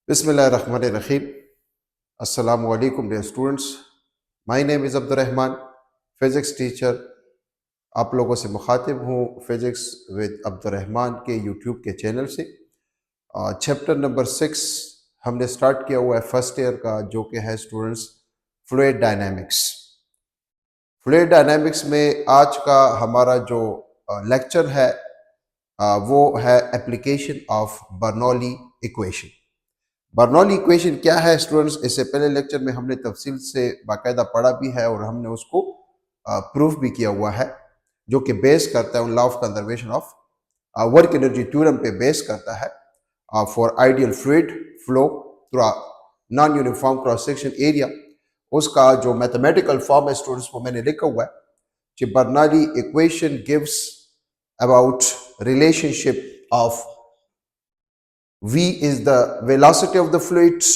Bismillahirrahmanirrahim. Assalamu alaikum dear students. My name is Abdurrahman, physics teacher. आप लोगों से मुखातिब हूँ फिज़िक्स विद अब्दुर्रहमान के यूट्यूब के चैनल से. चैप्टर नंबर 6 हमने स्टार्ट किया हुआ है फर्स्ट ईयर का, जो कि है students fluid dynamics. Fluid dynamics में आज का हमारा जो लेक्चर है वो है application of Bernoulli equation. Bernoulli equation क्या है स्टूडेंट्स? इससे पहले लेक्चर में हमने तफसील से बाकायदा पढ़ा भी है और हमने उसको प्रूफ भी किया हुआ है, जो कि बेस करता है उन law of conservation of work energy theorem पे बेस करता है. For ideal fluid flow through non uniform cross section area, उसका जो मैथमेटिकल फॉर्म है स्टूडेंट्स वो मैंने लिखा हुआ है कि Bernoulli equation gives about relationship of V is the velocity of the fluid.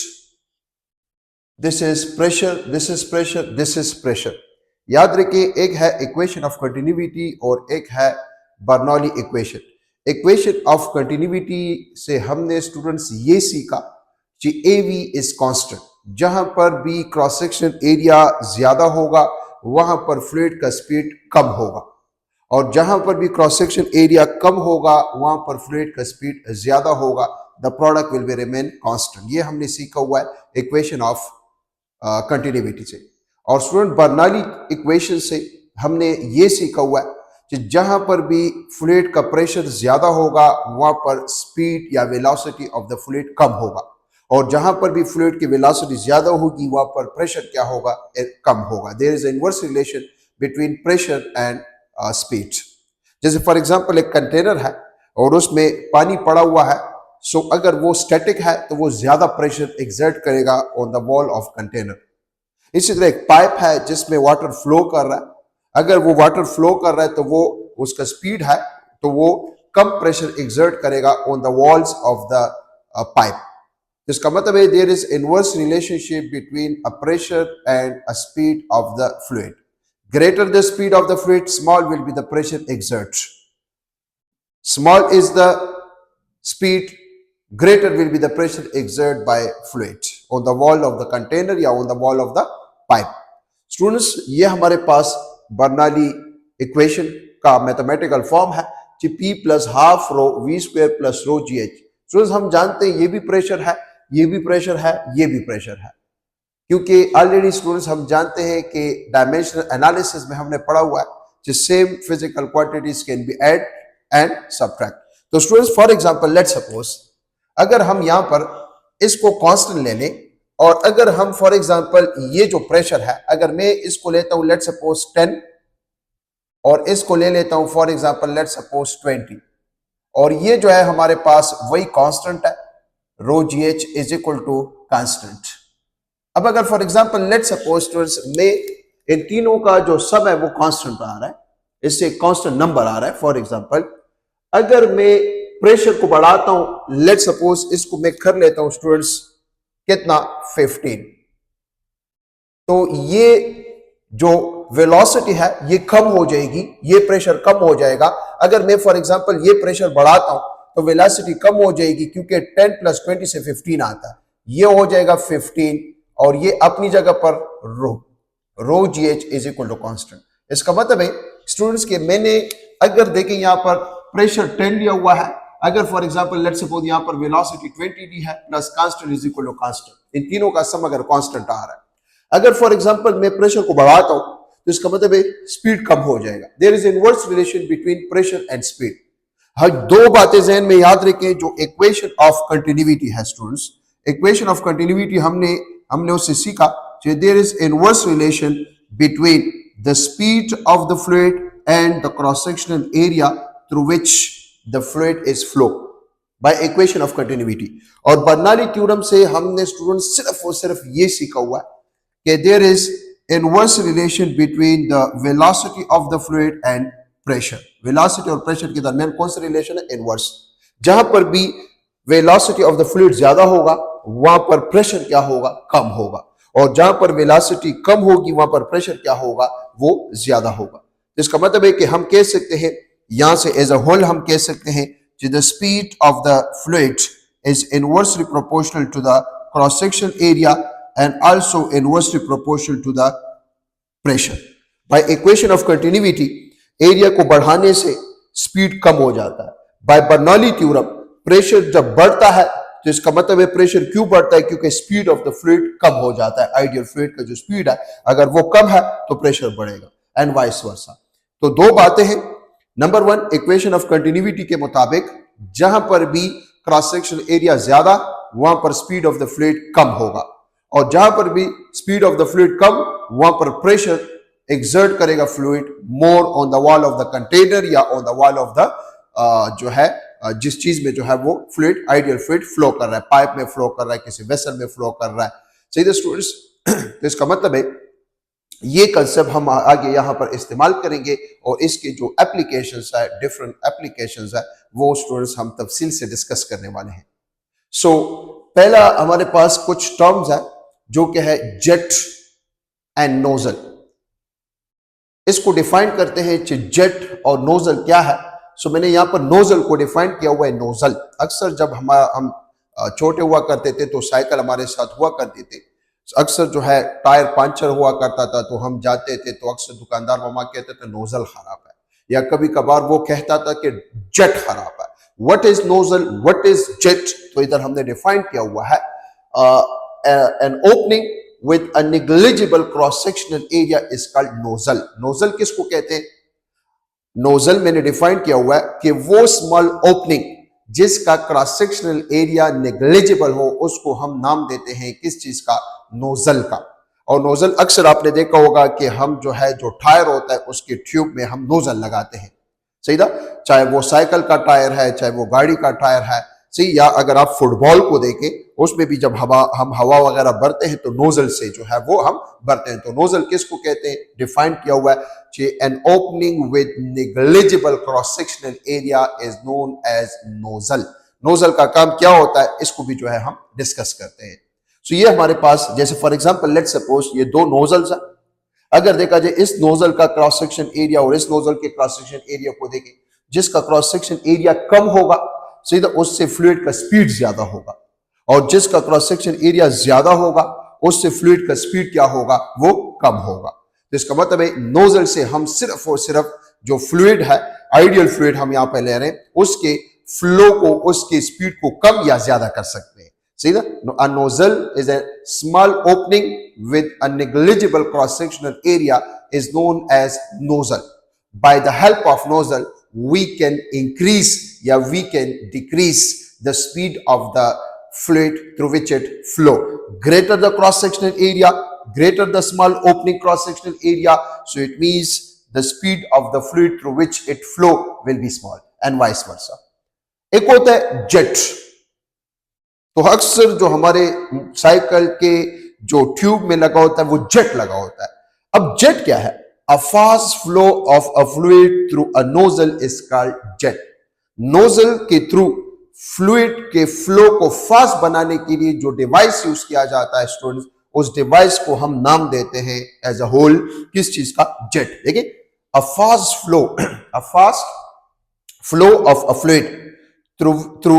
This is pressure, this is pressure, this is pressure. याद रखिए, एक है इक्वेशन ऑफ कंटिन्यूटी और एक है Bernoulli equation. Equation of continuity से हमने स्टूडेंट्स ये सीखा कि AV इज कांस्टेंट. जहां पर भी क्रॉस सेक्शन एरिया ज्यादा होगा वहां पर फ्लूइड का स्पीड कम होगा, और जहां पर भी क्रॉस सेक्शन एरिया कम होगा वहां पर फ्लूइड का स्पीड ज्यादा होगा. The product will be remain constant. ये हमने सीखा हुआ है इक्वेशन ऑफ कंटिन्यूटी से. और स्टूडेंट बर्नौली इक्वेशन से हमने ये सीखा हुआ है कि जहां पर भी फ्लूइड का प्रेशर ज्यादा होगा वहां पर स्पीड या वेलोसिटी ऑफ द फ्लूइड कम होगा, और जहां पर भी फ्लूइड की वेलोसिटी ज्यादा होगी वहां पर प्रेशर क्या होगा? कम होगा. There is inverse relation between pressure and speed. जैसे फॉर एग्जांपल एक कंटेनर है और उसमें पानी पड़ा हुआ है, सो अगर वो स्टैटिक है तो वो ज्यादा प्रेशर एक्सर्ट करेगा on the wall of container. इसी तरह एक पाइप है जिसमें वाटर फ्लो कर रहा है, अगर वो वाटर फ्लो कर रहा है तो वो उसका स्पीड है तो वो कम प्रेशर एक्सर्ट करेगा on the walls of the pipe. इसका मतलब है there is inverse relationship between a pressure and a speed of the fluid. Greater the speed of the fluid, small will be the pressure exerted. Small is the speed, greater will be the pressure exerted by fluid on the wall of the container या on the wall of the pipe. Students, ये हमारे पास Bernoulli equation का mathematical form है कि P plus half rho V square plus रो GH. Students, हम जानते हैं ये भी प्रेशर है, ये भी प्रेशर है, ये भी प्रेशर है, क्योंकि ऑलरेडी स्टूडेंट्स हम जानते हैं कि डायमेंशनल एनालिसिस में हमने पढ़ा हुआ है कि same physical quantities can be add and subtract. तो students for example let's suppose अगर हम यहां पर इसको कांस्टेंट ले लें, और अगर हम फॉर एग्जांपल ये जो प्रेशर है अगर मैं इसको लेता हूं लेट्स सपोज 10 और इसको ले लेता हूं फॉर एग्जांपल लेट्स सपोज 20, और ये जो है हमारे पास वही कांस्टेंट है, rho GH is equal to constant. अब अगर for example let's suppose students में इन तीनों का जो सब है वो कांस्टेंट आ रहा है, इससे कांस्टेंट नंबर आ रहा है. फॉर एग्जांपल अगर मैं प्रेशर को बढ़ाता हूं, लेट्स सपोज इसको मैं कर लेता हूं स्टूडेंट्स कितना 15, तो ये जो वेलोसिटी है ये कम हो जाएगी, ये प्रेशर कम हो जाएगा. अगर मैं फॉर एग्जांपल ये प्रेशर बढ़ाता हूं तो वेलोसिटी कम हो जाएगी, क्योंकि 10 प्लस 20 से 15 आता है, ये हो जाएगा 15 और ये अपनी जगह पर rho GH is equal to constant. इसका मतलब है स्टूडेंट्स के मैंने अगर देखें यहां पर प्रेशर 10 दिया हुआ है, अगर फॉर एग्जांपल लेट्स सपोज यहां पर वेलोसिटी 20 दी है plus constant is equal to constant, इन तीनों का सम अगर कांस्टेंट आ रहा है, अगर फॉर एग्जांपल मैं प्रेशर को बढ़ाता हूं तो इसका मतलब है स्पीड कम हो जाएगा. There is inverse relation between pressure and speed. हर दो बातें ज़हन में याद रखें. जो इक्वेशन ऑफ कंटिन्यूटी है स्टूडेंट्स, इक्वेशन ऑफ कंटिन्यूटी हमने उससे सीखा कि there is inverse relation between the speed of the fluid and the cross sectional area through which the fluid is flow by equation of continuity. और Bernoulli theorem से हमने students सिर्फ और सिर्फ ये सीखा हुआ है कि there is inverse relation between the velocity of the fluid and pressure. Velocity और प्रेशर के दरमियान कौन सा रिलेशन है? इनवर्स. जहां पर भी वेलोसिटी ऑफ द फ्लूइड ज्यादा होगा वहां पर प्रेशर क्या होगा? कम होगा, और जहां पर वेलोसिटी कम होगी वहां पर प्रेशर क्या होगा? वो ज्यादा होगा. इसका मतलब है कि हम कह सकते हैं यहां से एज अ होल हम कह सकते हैं कि the speed of the fluid is inversely proportional to the cross section area and also inversely proportional to the pressure. By equation of continuity, area को बढ़ाने से स्पीड कम हो जाता है. बाय बर्नौली थ्योरम, प्रेशर जब बढ़ता है तो इसका मतलब है प्रेशर क्यों बढ़ता है, क्योंकि स्पीड ऑफ द फ्लूइड कम हो जाता है. आइडियल फ्लूइड का जो स्पीड है अगर वो कम है तो प्रेशर बढ़ेगा एंड वाइस वर्सा. तो दो बातें हैं. Number one, equation of continuity के मुताबिक जहां पर भी क्रॉस सेक्शन एरिया ज्यादा वहां पर स्पीड ऑफ द फ्लूइड कम होगा, और जहां पर भी स्पीड ऑफ द फ्लूइड कम वहां पर प्रेशर एक्सर्ट करेगा fluid more on the wall of the container या on the wall of the जो है जिस चीज में जो है वो फ्लूइड आइडियल फ्लूइड फ्लो कर रहा है, पाइप में फ्लो कर रहा है, किसी वेसल में फ्लो कर रहा है. सही स्टूडेंट्स, तो इसका मतलब है ये कंसेप्ट हम आगे यहां पर इस्तेमाल करेंगे और इसके जो एप्लीकेशंस है, डिफरेंट एप्लीकेशंस है, वो स्टूडेंट्स हम तफसील से डिस्कस करने वाले हैं. सो पहला हमारे पास कुछ टर्म्स है जो कि है जेट एंड नोजल. इसको डिफाइन करते हैं जेट और नोजल क्या है. सो मैंने यहां पर नोजल को डिफाइन किया हुआ है. नोजल अक्सर जब हम छोटे हुआ करते थे तो साइकिल हमारे साथ हुआ करती थी, अक्सर जो है टायर पंचर हुआ करता था तो हम जाते थे तो अक्सर दुकानदार मामा कहते थे नोजल खराब है, या कभी कभार वो कहता था कि जेट खराब है. What is nozzle, what is jet? तो इधर हमने डिफाइन किया हुआ है an opening with a negligible cross sectional area is called nozzle. Nozzle किसको कहते हैं? नोजल मैंने डिफाइन किया हुआ है कि वो स्मॉल ओपनिंग जिसका क्रॉस सेक्शनल एरिया नेग्लिजिबल हो उसको हम नाम देते हैं किस चीज का? नोजल का. और नोजल अक्सर आपने देखा होगा कि हम जो है जो टायर होता है उसके ट्यूब में हम नोजल लगाते हैं. सही था, चाहे वो साइकिल का टायर है, चाहे वो गाड़ी का टायर है. सही, या अगर आप फुटबॉल को देखें उसमें भी जब हम हवा वगैरह भरते हैं तो नोजल से जो है वो हम भरते हैं. तो नोजल किसको कहते हैं? डिफाइन किया हुआ है an opening with negligible cross sectional area is known as nozzle. Nozzle का काम क्या होता है इसको भी जो है हम डिस्कस करते हैं. सो ये हमारे पास, जैसे फॉर एग्जांपल लेट्स सपोज ये दो नोजल्स हैं. अगर देखा जाए इस नोजल का क्रॉस सेक्शन एरिया और इस नोजल के क्रॉस सेक्शन एरिया को देखें, जिसका क्रॉस सेक्शन एरिया कम होगा सीधा उससे फ्लूइड का स्पीड ज्यादा होगा, और जिसका क्रॉस सेक्शन एरिया ज्यादा होगा उससे फ्लूइड का स्पीड क्या होगा? वो कम होगा. तो इसका मतलब है नोजल से हम सिर्फ और सिर्फ जो फ्लूइड है, आइडियल फ्लूइड हम यहां पे ले रहे हैं, उसके फ्लो को, उसकी स्पीड को कम या ज्यादा कर सकते हैं. See that? A nozzle is a small opening with a negligible cross-sectional area is known as nozzle. By the help of nozzle, we can increase या we can decrease the speed of the fluid through which it flow. Greater the cross-sectional area, greater the small opening cross-sectional area, so it means the speed of the fluid through which it flow will be small and vice versa. एक होता है jet. तो अक्सर जो हमारे cycle के जो tube में लगा होता है वो जेट लगा होता है. अब जेट क्या है? A fast flow of a fluid through a nozzle is called jet. Nozzle के थ्रू फ्लूइड के फ्लो को फास्ट बनाने के लिए जो डिवाइस यूज किया जाता है स्टूडेंट्स, उस डिवाइस को हम नाम देते हैं एज अ होल किस चीज का? जेट. देखिए, a fast flow of a fluid through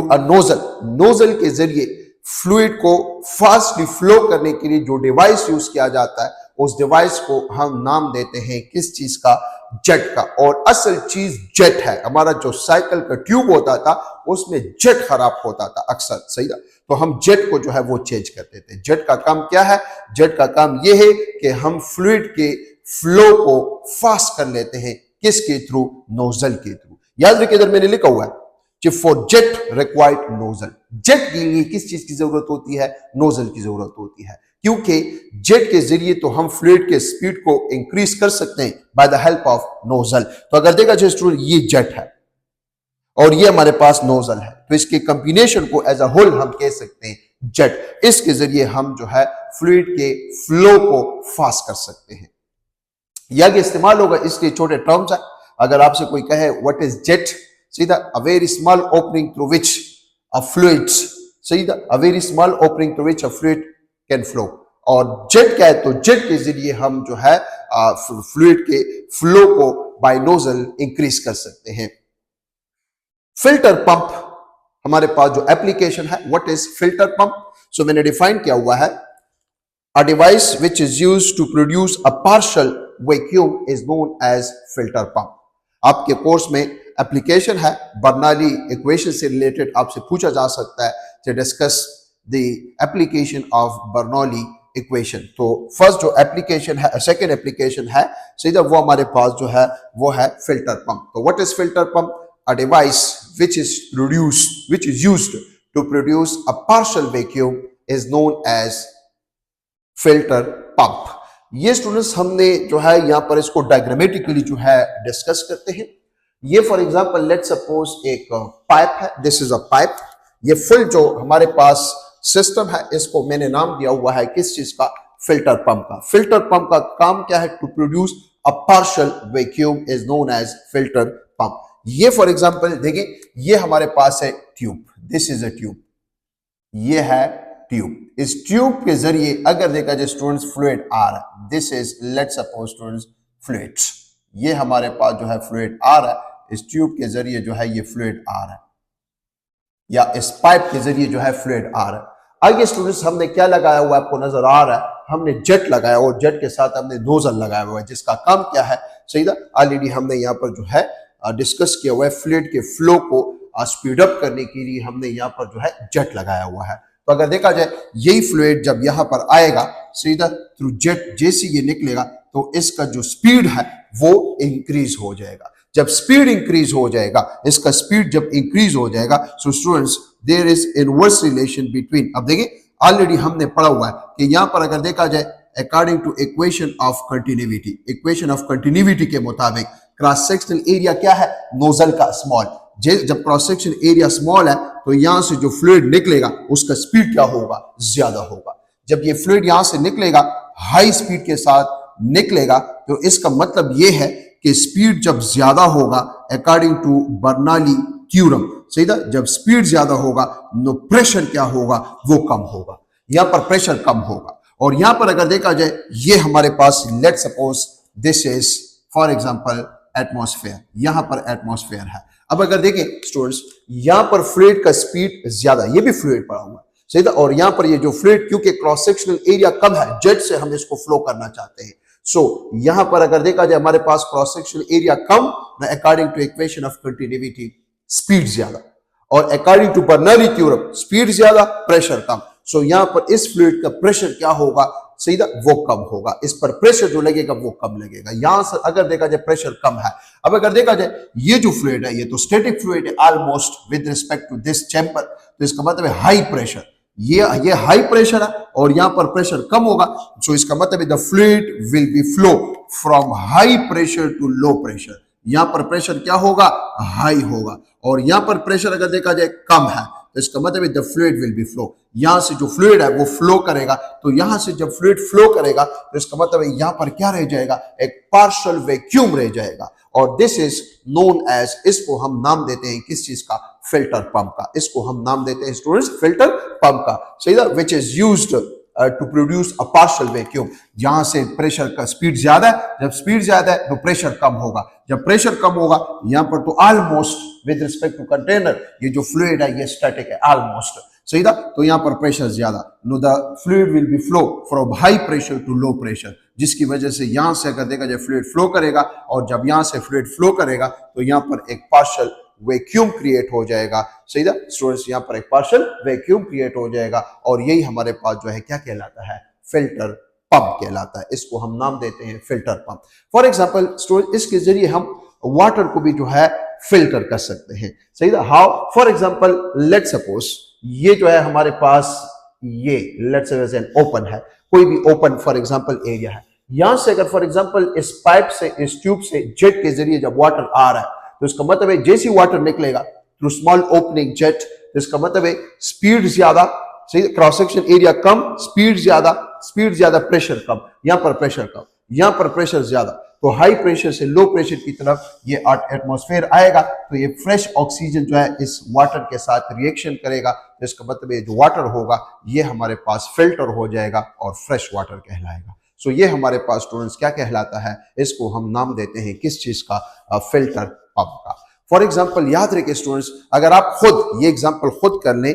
a nozzle. Nozzle के जरिए फ्लूइड को फास्टली फ्लो करने के लिए जो डिवाइस यूज किया जाता है उस डिवाइस को हम नाम देते हैं किस चीज का? जेट का. और असल चीज जेट है. हमारा जो साइकिल का ट्यूब होता था उसमें जेट खराब होता था अक्सर. सही था, तो हम जेट को जो है वो चेंज करते थे. जेट का काम क्या है? जेट का काम यह है कि हम फ्लूइड के फ्लो को फास्ट कर लेते हैं. किसके थ्रू? नोजल के थ्रू. याद रखिए इधर मैंने लिखा हुआ है for jet required nozzle. Jet के लिए किस चीज की जरूरत होती है? नोजल की जरूरत होती है, क्योंकि जेट के जरिए तो हम फ्लूइड के स्पीड को इंक्रीज कर सकते हैं by the help of nozzle. तो अगर देखा जाए स्टूडेंट, ये जेट है और ये हमारे पास नोजल है, तो इसके कॉम्बिनेशन को एज अ होल हम कह सकते हैं जेट. इसके जरिए हम जो है फ्लूइड के फ्लो को फास्ट कर सकते हैं. यह इस्तेमाल होगा इसलिए छोटे टर्म्स है. अगर आपसे कोई कहे what is jet, see that a very small opening through which a fluid, see that a very small opening through which a fluid can flow. और जेट क्या है? तो जेट के जरिए हम जो है फ्लूइड के फ्लो को बाय नोजल इंक्रीज कर सकते हैं. फिल्टर पंप हमारे पास जो एप्लीकेशन है, व्हाट इज फिल्टर पंप। सो मैंने डिफाइन किया हुआ है, a device which is used to produce a partial vacuum is known as filter pump। आपके कोर्स में एप्लीकेशन है, बर्नौली इक्वेशन से रिलेटेड आपसे पूछा जा सकता है to discuss the application of Bernoulli equation. तो फर्स्ट जो एप्लीकेशन है, सेकेंड एप्लीकेशन है सीधा वो हमारे पास जो है वो है फिल्टर पंप। तो what is filter pump? a device which is used to produce a partial vacuum is known as filter pump. ये स्टूडेंट्स हमने जो है यहाँ पर इसको डायग्रामेटिकली जो है डिस्कस करते हैं। ये फॉर एग्जांपल लेट सपोज एक पाइप है, दिस इज अ पाइप। ये फुल जो हमारे पास सिस्टम है इसको मैंने नाम दिया हुआ है किस चीज का? फिल्टर पंप का। फिल्टर पंप का काम क्या है? To produce a partial vacuum is known as filter pump. ये फॉर एग्जांपल देखिए, ये हमारे पास है tube, this is a tube, ये है ट्यूब। इस ट्यूब के जरिए अगर देखा जाए स्टूडेंट्स फ्लूइड आ रहा है, this is let suppose students fluids, ये हमारे पास जो है फ्लूइड आ रहा है, इस ट्यूब के जरिए जो है ये फ्लूइड आ रहा है, या इस पाइप के जरिए जो है फ्लूइड आ रहा है। आगे स्टूडेंट्स हमने क्या लगाया हुआ है, आपको नजर आ रहा है, हमने जेट लगाया और जेट के साथ हमने नोजल लगाया हुआ है, जिसका काम क्या है? सही था, ऑलरेडी हमने यहाँ पर जो है डिस्कस किया हुआ है, फ्लूइड के फ्लो को स्पीड अप करने के लिए हमने यहाँ पर जो है जेट लगाया हुआ है। तो अगर देखा जाए यही फ्लूइड जब यहाँ पर आएगा सीधा थ्रू जेट, जैसे ये निकलेगा तो इसका जो स्पीड है वो इंक्रीज हो जाएगा। जब स्पीड इंक्रीज हो जाएगा, इसका स्पीड जब इंक्रीज हो जाएगा, so students there is inverse relation between, अब देखिए ऑलरेडी हमने पढ़ा हुआ है कि यहाँ पर अगर देखा जाए according to equation of continuity, equation of continuity के मुताबिक क्रॉस सेक्शनल एरिया क्या है? नोजल का स्मॉल। जब क्रॉस सेक्शन एरिया स्मॉल है तो यहां से जो फ्लूइड निकलेगा उसका स्पीड क्या होगा? ज्यादा होगा। जब ये फ्लूइड यहां से निकलेगा हाई स्पीड के साथ निकलेगा, तो इसका मतलब ये है कि स्पीड जब ज्यादा होगा अकॉर्डिंग टू बर्नौली थ्योरम, सही था, जब स्पीड ज्यादा होगा तो प्रेशर क्या होगा? वो कम होगा। यहां पर प्रेशर कम होगा। और यहां पर अगर देखा जाए ये हमारे पास let suppose this is for example atmosphere, यहां पर एटमॉस्फेयर है। अब अगर देखें स्टूडेंट्स यहां पर फ्लूइड का स्पीड ज्यादा, ये भी फ्लूइड पड़ा हुआ है, सही था, और यहां पर ये जो फ्लूइड क्योंकि क्रॉस सेक्शनल एरिया कम है, जेट से हम इसको फ्लो करना चाहते हैं, सो यहां पर अगर देखा जाए हमारे पास क्रॉस सेक्शनल एरिया कम, according to equation of continuity speed ज्यादा, और according to Bernoulli theorem speed ज्यादा प्रेशर कम। सो यहां पर इस फ्लूइड का प्रेशर क्या होगा? सीधा वो कम होगा, इस पर प्रेशर जो लगेगा वो कम लगेगा। यहां से अगर देखा जाए प्रेशर कम है। अब अगर देखा जाए ये जो फ्लूइड है ये तो स्टैटिक फ्लूइड है almost with respect to this chamber, तो इसका मतलब है हाई प्रेशर, ये हाई प्रेशर है और यहां पर प्रेशर कम होगा, सो इसका मतलब है the fluid will be flow from high pressure to low pressure. यहां पर प्रेशर क्या होगा? हाई होगा। और यहां पर प्रेशर अगर देखा जाए कम है तो इसका मतलब the fluid will be flow, यहां से जो फ्लूइड है वो फ्लो करेगा, तो यहां से जब फ्लूइड फ्लो करेगा तो इसका मतलब है यहां पर क्या रह जाएगा? एक पार्शियल वैक्यूम रह जाएगा, और दिस इज नोन एज, इसको हम नाम देते हैं किस चीज का? फिल्टर पंप का। इसको हम नाम देते हैं स्टूडेंट्स फिल्टर पंप का, सही है, which is used to produce a partial vacuum. यहां से प्रेशर का स्पीड ज्यादा है, जब स्पीड ज्यादा है तो प्रेशर कम होगा, जब प्रेशर कम होगा यहां पर तो almost with respect to container ये जो फ्लूइड है ये स्टैटिक है ऑलमोस्ट, सही था, तो यहां पर प्रेशर ज्यादा, no the fluid will be flow from high pressure to low pressure, जिसकी वजह से यहां से अगर देखा जाए फ्लूइड फ्लो करेगा, और जब यहां से फ्लूइड फ्लो करेगा तो यहां पर एक पार्शियल वैक्यूम क्रिएट हो जाएगा, सही था स्टूडेंट्स, यहां पर एक पार्शियल वैक्यूम क्रिएट हो जाएगा, और यही हमारे पास जो है क्या कहलाता है? फिल्टर पंप कहलाता है। इसको हम नाम देते हैं filter pump. For example student इसके जरिए हम वाटर को भी जो है फिल्टर कर सकते हैं, सही था। How? For example let suppose ये जो है हमारे पास ये लेट्स सपोज एन ओपन है, कोई भी ओपन फॉर एग्जांपल एरिया है, यहां से अगर फॉर एग्जांपल इस पाइप से इस ट्यूब से जेट के जरिए जब वाटर आ रहा है तो इसका मतलब है जैसे वाटर निकलेगा थ्रू स्मॉल ओपनिंग जेट, तो इसका मतलब है स्पीड ज्यादा, सही, क्रॉस सेक्शन एरिया कम, स्पीड ज्यादा प्रेशर कम, यहां पर प्रेशर कम, यहां पर प्रेशर ज्यादा, तो हाई प्रेशर से लो प्रेशर की तरफ ये एटमॉस्फेयर आएगा, तो ये फ्रेश ऑक्सीजन जो है इस वाटर के साथ रिएक्शन करेगा, तो इसका मतलब ये जो वाटर होगा ये हमारे पास फिल्टर हो जाएगा और फ्रेश वाटर कहलाएगा। सो ये हमारे पास स्टूडेंट्स क्या कहलाता है? इसको हम नाम देते हैं किस चीज का? फिल्टर पंप का। फॉर एग्जाम्पल याद रखिए स्टूडेंट्स, अगर आप खुद ये एग्जाम्पल खुद कर लें,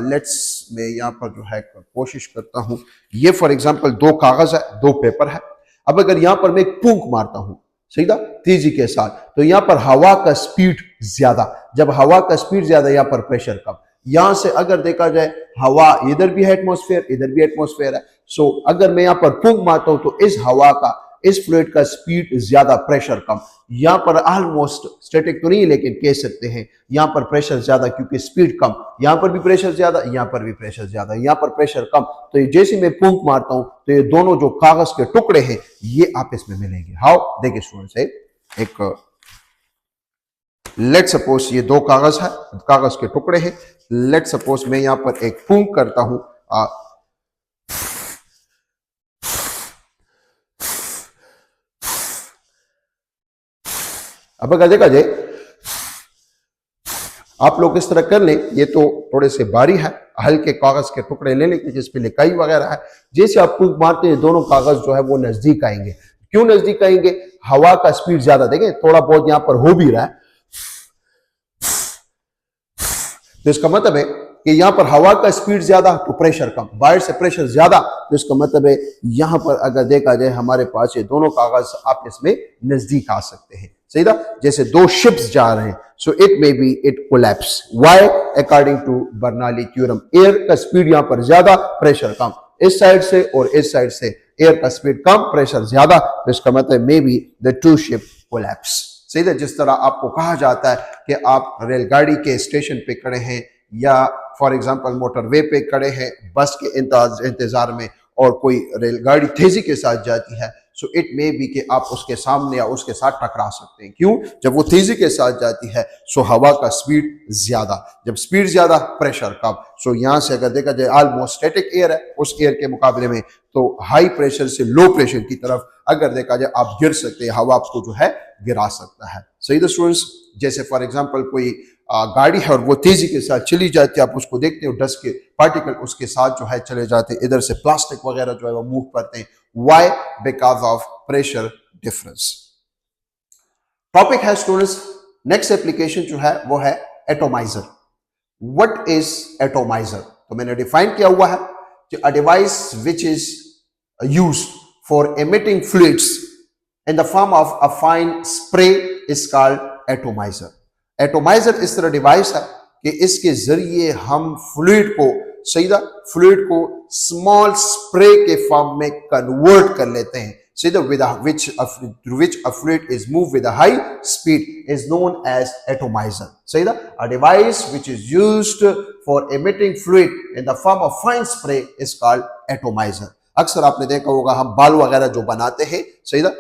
लेट्स मैं यहाँ पर जो है कोशिश करता हूँ, ये फॉर एग्जाम्पल 2 कागज है, 2 पेपर है। अब अगर यहाँ पर मैं एक फूंक मारता हूँ सही था तेजी के साथ, तो यहाँ पर हवा का स्पीड ज्यादा, जब हवा का स्पीड ज्यादा यहाँ पर प्रेशर कम। यहां से अगर देखा जाए हवा इधर भी है एटमॉस्फेयर, इधर भी एटमॉस्फेयर है, सो अगर मैं यहाँ पर फूंक मारता हूं तो इस हवा का, इस फ्लूइड का स्पीड ज्यादा प्रेशर कम। यहां पर ऑलमोस्ट स्टैटिक तो नहीं लेकिन कह सकते हैं यहां पर प्रेशर ज्यादा क्योंकि स्पीड कम, यहां पर भी प्रेशर ज्यादा, यहां पर भी प्रेशर ज्यादा, यहां पर प्रेशर कम। तो ये जैसे मैं फूंक मारता हूं तो ये दोनों जो कागज के टुकड़े हैं ये आपस में मिलेंगे। हाउ, देखिए स्टूडेंट्स, एक लेट सपोज ये 2 कागज है, कागज के टुकड़े हैं। लेट सपोज मैं यहां पर एक फूंक करता हूं, अब अगर देखा जाए आप लोग इस तरह कर लें, ये तो थोड़े से भारी है, हल्के कागज के टुकड़े ले लें जिसपे लिखाई वगैरह है। जैसे आप फूंक मारते हैं दोनों कागज जो है वो नजदीक आएंगे। क्यों नजदीक आएंगे? हवा का स्पीड ज्यादा, देखें थोड़ा बहुत यहां पर हो भी रहा है, तो इसका मतलब है कि यहां पर हवा का स्पीड ज्यादा तो प्रेशर कम, बाहर से प्रेशर ज्यादा, तो इसका मतलब है यहां पर अगर देखा जाए हमारे पास ये दोनों कागज आपस में नजदीक आ सकते हैं। सही था, जैसे 2 शिप्स जा रहे हैं, so it may be it collapse. Why? According to Bernoulli theorem, air का स्पीड यहां पर ज्यादा, प्रेशर कम, इस साइड से और इस साइड से एयर का स्पीड कम, प्रेशर ज्यादा, तो इसका मतलब may be the 2 ship collapse. सही है। जिस तरह आपको कहा जाता है कि आप रेलगाड़ी के स्टेशन पे खड़े हैं या फॉर एग्जांपल मोटरवे पे खड़े हैं बस के इंतजार में और कोई रेलगाड़ी तेजी के साथ जाती है, सो इट मे बी कि आप उसके सामने या उसके साथ टकरा सकते हैं। क्यों? जब वो तेजी के साथ जाती है सो हवा का स्पीड ज्यादा, जब स्पीड ज्यादा प्रेशर कम। सो यहां से अगर देखा जाए ऑलमोस्ट स्टैटिक एयर है, उस एयर के मुकाबले में तो हाई प्रेशर से लो प्रेशर की तरफ अगर देखा जाए आप गिर सकते हैं, हवा आपको जो है गिरा सकता है। सही तो स्टूडेंट्स, जैसे फॉर एग्जांपल कोई गाड़ी है और वो तेजी के साथ चली जाती है, आप उसको देखते हो डस्ट के पार्टिकल उसके साथ जो है चले जाते हैं, इधर से प्लास्टिक वगैरह जो है वो मूव करते हैं। Why? Because of pressure difference. Topic है स्टूडेंट्स, नेक्स्ट एप्लीकेशन जो है वो है एटोमाइजर। What is atomiser? तो मैंने डिफाइन किया हुआ है कि a device which is used for emitting fluids in the form of a fine spray is called atomizer. Atomizer इस तरह डिवाइस है कि इसके जरिए हम फ्लूइड को, सीधा फ्लूइड को स्मॉल स्प्रे के फॉर्म में कन्वर्ट कर लेते हैं। सीधा which a fluid is moved with a high speed is known as atomizer. सीधा a device which is used for emitting fluid in the form of fine spray is called atomizer. अक्सर आपने देखा होगा हम बाल वगैरह जो बनाते हैं, सही ना,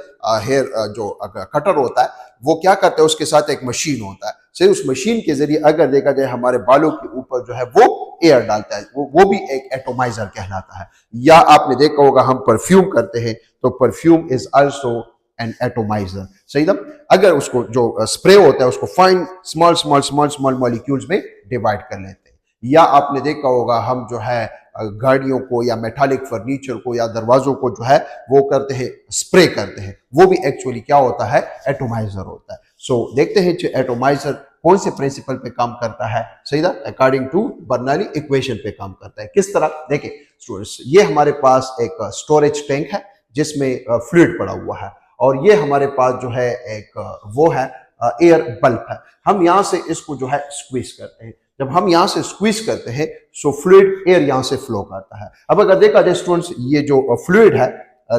हेयर जो कटर होता है वो क्या करते हैं, उसके साथ एक मशीन होता है, सही, उस मशीन के जरिए अगर देखा जाए हमारे बालों के ऊपर जो है वो एयर डालता है, वो भी एक एटोमाइजर कहलाता है। या आपने देखा होगा हम परफ्यूम करते हैं तो perfume is also an atomiser. सही ना, अगर उसको जो स्प्रे होता है उसको fine small small small small molecules में डिवाइड कर लेते हैं। या आपने देखा होगा हम जो है गाड़ियों को या मेटालिक फर्नीचर को या दरवाजों को जो है वो करते हैं, स्प्रे करते हैं, वो भी एक्चुअली क्या होता है, एटोमाइजर होता है। सो देखते हैं कि एटोमाइजर कौन से प्रिंसिपल पे काम करता है। सही ना, अकॉर्डिंग टू बर्नौली इक्वेशन पे काम करता है। किस तरह? देखिए स्टूडेंट्स, ये हमारे पास एक स्टोरेज टैंक है जिसमें फ्लूइड पड़ा हुआ है और ये हमारे पास जो है एक वो है एयर बल्ब है। हम यहाँ से इसको जो है स्क्वीज करते हैं, जब हम यहां से स्क्वीज करते हैं सो फ्लूइड एयर यहां से फ्लो करता है। अब अगर देखा जाए स्टूडेंट्स, ये जो फ्लूइड है,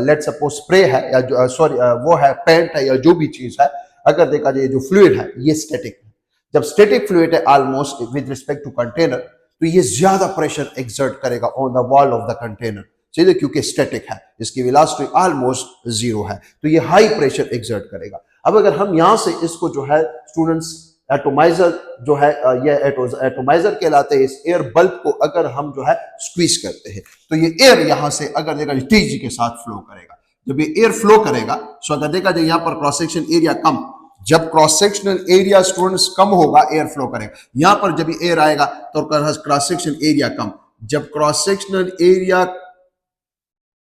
लेट सपोज स्प्रे है या जो सॉरी वो है पेंट है या जो भी चीज है, अगर देखा जाए जो फ्लूइड है ये स्टैटिक है। जब स्टैटिक फ्लूइड है almost with respect to container, तो ये ज्यादा प्रेशर एक्सर्ट करेगा on the wall of the container, सीधे क्योंकि स्टैटिक है, इसकी वेलोसिटी ऑलमोस्ट 0 है, तो ये हाई प्रेशर एक्सर्ट करेगा। अब अगर हम यहां से इसको जो है स्टूडेंट्स एटोमाइजर जो है ये एटोमाइजर कहलाते हैं, इस एयर बल्ब को अगर हम जो है स्क्वीज करते हैं तो ये एयर यहां से अगर देखा जाए तेजी के साथ फ्लो करेगा। जब ये एयर फ्लो करेगा सो अगर देखा जाए यहाँ पर क्रॉस सेक्शन एरिया कम, जब क्रॉस सेक्शनल एरिया स्टूडेंट्स कम होगा एयर फ्लो करेगा। यहां पर जब एयर आएगा तो क्रॉस सेक्शन एरिया कम, जब क्रॉस सेक्शनल एरिया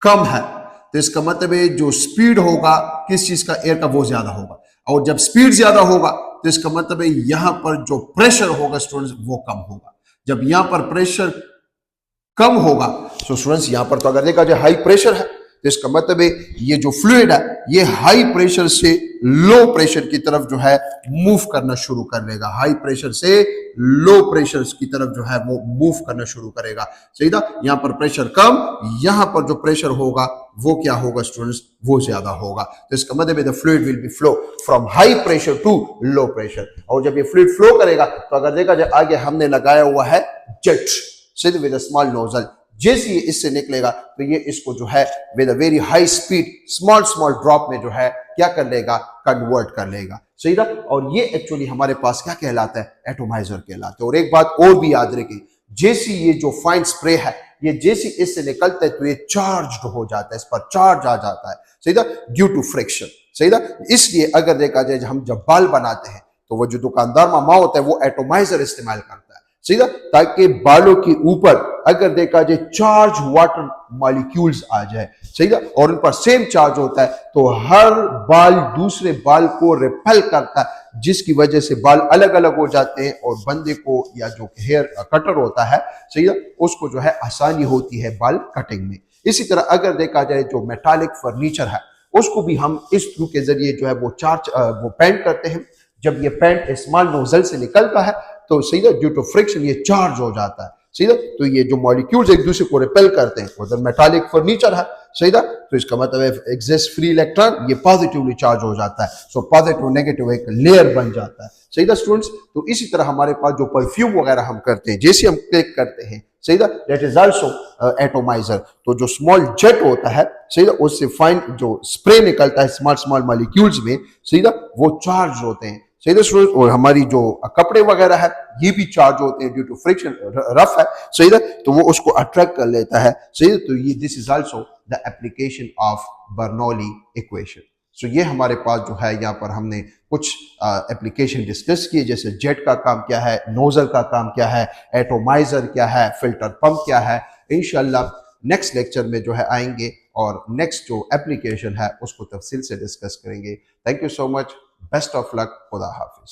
कम है तो इसका मतलब है जो स्पीड होगा किस चीज का, एयर का, वो ज्यादा होगा, और जब स्पीड ज्यादा होगा तो इसका मतलब है यहां पर जो प्रेशर होगा स्टूडेंट्स वो कम होगा। जब यहां पर प्रेशर कम होगा तो स्टूडेंट्स यहां पर तो अगर देखा जाए हाई प्रेशर है, तो इसका मतलब है ये जो फ्लूइड है ये हाई प्रेशर से लो प्रेशर की तरफ जो है मूव करना शुरू कर देगा। हाई प्रेशर से लो प्रेशर की तरफ जो है वो मूव करना शुरू करेगा। सही था, यहां पर प्रेशर कम, यहां पर जो प्रेशर होगा वो क्या होगा स्टूडेंट्स, वो ज्यादा होगा। तो इसका मतलब है the fluid will be flow from high pressure to low pressure. और जब ये फ्लूइड फ्लो करेगा तो अगर देखा जाए आगे हमने लगाया हुआ है जेट सिर्फ विद अ स्मॉल नोजल, जैसे ये इससे निकलेगा तो ये इसको जो है with a very high speed small small drop में जो है क्या कर लेगा, कन्वर्ट कर लेगा। सही ना, और ये एक्चुअली हमारे पास क्या कहलाता है, एटोमाइजर कहलाता है। और एक बात और भी याद रखिए, जैसे ये जो फाइन स्प्रे है ये जैसे इससे निकलता है तो ये चार्ज्ड हो जाता है, इस पर चार्ज आ जाता है। सही ना, ड्यू टू फ्रिक्शन। सही ना, इसलिए अगर देखा जाए हम जब बाल बनाते हैं तो वो जो दुकानदार मामा होता है वो एटोमाइजर इस्तेमाल करता है, सीधा, ताकि बालों के ऊपर अगर देखा जाए चार्ज वाटर मॉलिक्यूल्स आ जाए, सही ना, और उन पर सेम चार्ज होता है तो हर बाल दूसरे बाल को रिपेल करता है, जिसकी वजह से बाल अलग अलग हो जाते हैं और बंदे को या जो हेयर कटर होता है, सही ना, उसको जो है आसानी होती है बाल कटिंग में। इसी तरह अगर देखा जाए जो मेटालिक फर्नीचर है उसको भी हम इस थ्रू के जरिए जो है वो पेंट करते हैं। जब ये पेंट स्मॉल नोजल से निकलता है तो सही ना, ड्यू टू फ्रिक्शन ये चार्ज हो जाता है। सही ना, तो ये जो मॉलिक्यूल्स एक दूसरे को रिपेल करते हैं, उधर मेटालिक फर्नीचर है, सही ना, तो इसका मतलब है एग्जिस्ट फ्री इलेक्ट्रॉन, ये पॉजिटिवली चार्ज हो जाता है। सो पॉजिटिव नेगेटिव एक लेयर बन जाता है। सही ना स्टूडेंट्स, तो इसी तरह हमारे पास जो परफ्यूम वगैरह हम करते हैं, जैसे हम क्लिक करते हैं, सही ना, दैट इज आल्सो एटोमाइजर। तो जो स्मॉल जेट होता है, सही ना, उससे फाइन जो स्प्रे निकलता है स्मॉल स्मॉल मॉलिक्यूल्स में, सही ना, वो चार्ज होते हैं। सही ना स्टूडेंट, और हमारी जो कपड़े वगैरह है ये भी चार्ज होते हैं ड्यू टू फ्रिक्शन, रफ है, सही ना, तो वो उसको अट्रैक्ट कर लेता है। सही है, तो ये this is also the application of Bernoulli equation. So ये हमारे पास जो है यहाँ पर हमने कुछ एप्लीकेशन डिस्कस किए, जैसे जेट का काम क्या है, नोजल का काम क्या है, एटोमाइजर क्या है, फिल्टर पंप क्या है। इंशाल्लाह नेक्स्ट लेक्चर में जो है आएंगे और नेक्स्ट जो एप्लीकेशन है उसको तफसील से डिस्कस करेंगे। Thank you so much, best of luck, खुदा हाफिज।